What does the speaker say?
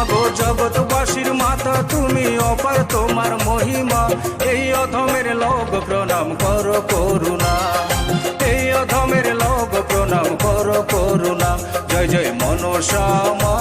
মাগো জগৎবাসীর মাতা তুমি অপার তোমার মহিমা, এই অধমের লোক প্রণাম করো করুণা, এই অধমের লোক প্রণাম করো করুণা। জয় জয় মনসা মা।